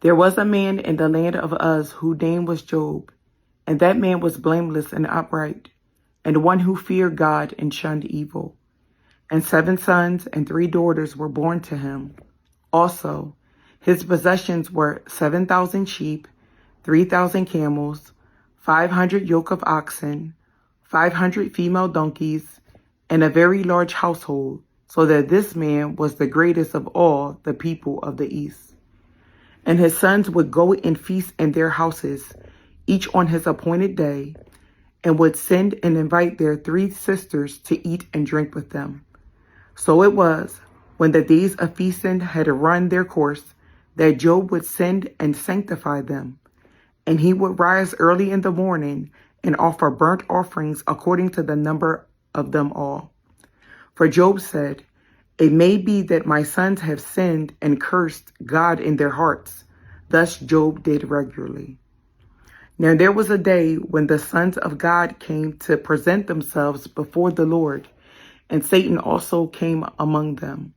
There was a man in the land of Uz whose name was Job, and that man was blameless and upright, and one who feared God and shunned evil. And 7 sons and 3 daughters were born to him. Also, his possessions were 7,000 sheep, 3,000 camels, 500 yoke of oxen, 500 female donkeys, and a very large household, so that this man was the greatest of all the people of the east. And his sons would go and feast in their houses, each on his appointed day, and would send and invite their 3 sisters to eat and drink with them. So it was, when the days of feasting had run their course, that Job would send and sanctify them. And he would rise early in the morning and offer burnt offerings according to the number of them all. For Job said, "It may be that my sons have sinned and cursed God in their hearts." Thus Job did regularly. Now there was a day when the sons of God came to present themselves before the Lord, and Satan also came among them.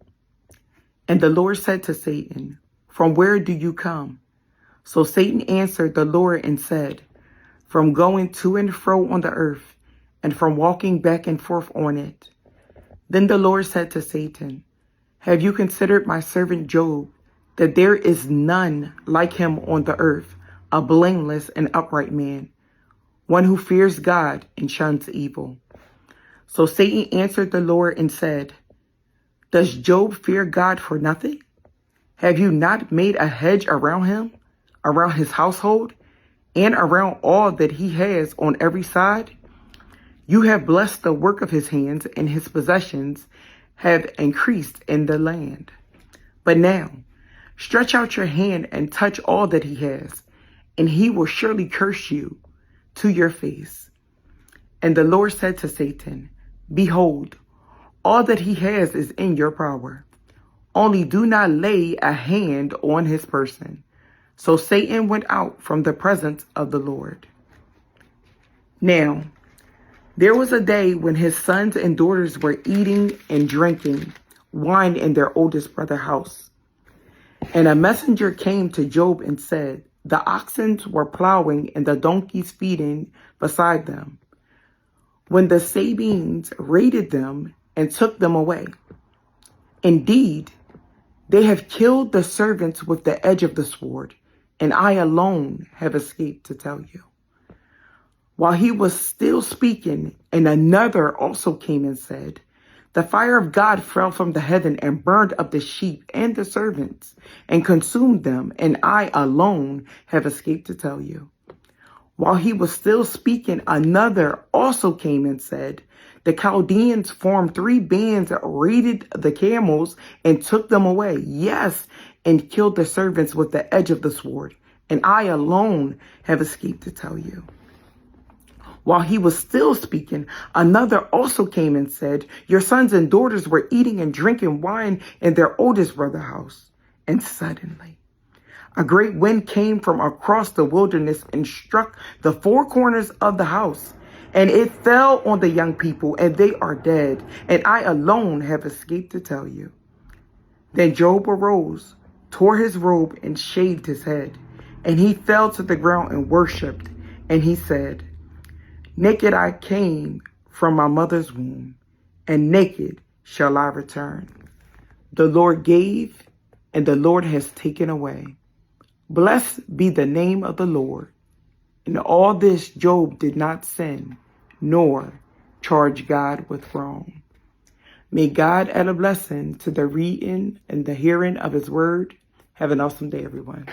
And the Lord said to Satan, "From where do you come?" So Satan answered the Lord and said, "From going to and fro on the earth, and from walking back and forth on it." Then the Lord said to Satan, "Have you considered my servant Job, that there is none like him on the earth, a blameless and upright man, one who fears God and shuns evil?" So Satan answered the Lord and said, "Does Job fear God for nothing? Have you not made a hedge around him, around his household, and around all that he has on every side? You have blessed the work of his hands, and his possessions have increased in the land. But now, stretch out your hand and touch all that he has, and he will surely curse you to your face." And the Lord said to Satan, "Behold, all that he has is in your power. Only do not lay a hand on his person." So Satan went out from the presence of the Lord. Now, there was a day when his sons and daughters were eating and drinking wine in their oldest brother's house. And a messenger came to Job and said, "The oxen were plowing and the donkeys feeding beside them, when the Sabines raided them and took them away. Indeed, they have killed the servants with the edge of the sword, and I alone have escaped to tell you." While he was still speaking, and another also came and said, "The fire of God fell from the heaven and burned up the sheep and the servants and consumed them, and I alone have escaped to tell you." While he was still speaking, another also came and said, "The Chaldeans formed 3 bands, raided the camels, and took them away. Yes, and killed the servants with the edge of the sword, and I alone have escaped to tell you." While he was still speaking, another also came and said, "Your sons and daughters were eating and drinking wine in their oldest brother's house." And suddenly, a great wind came from across the wilderness and struck the 4 corners of the house, and it fell on the young people, and they are dead, and I alone have escaped to tell you. Then Job arose, tore his robe, and shaved his head, and he fell to the ground and worshipped, and he said, "Naked I came from my mother's womb, and naked shall I return. The Lord gave, and the Lord has taken away. Blessed be the name of the Lord." In all this Job did not sin, nor charge God with wrong. May God add a blessing to the reading and the hearing of his word. Have an awesome day, everyone.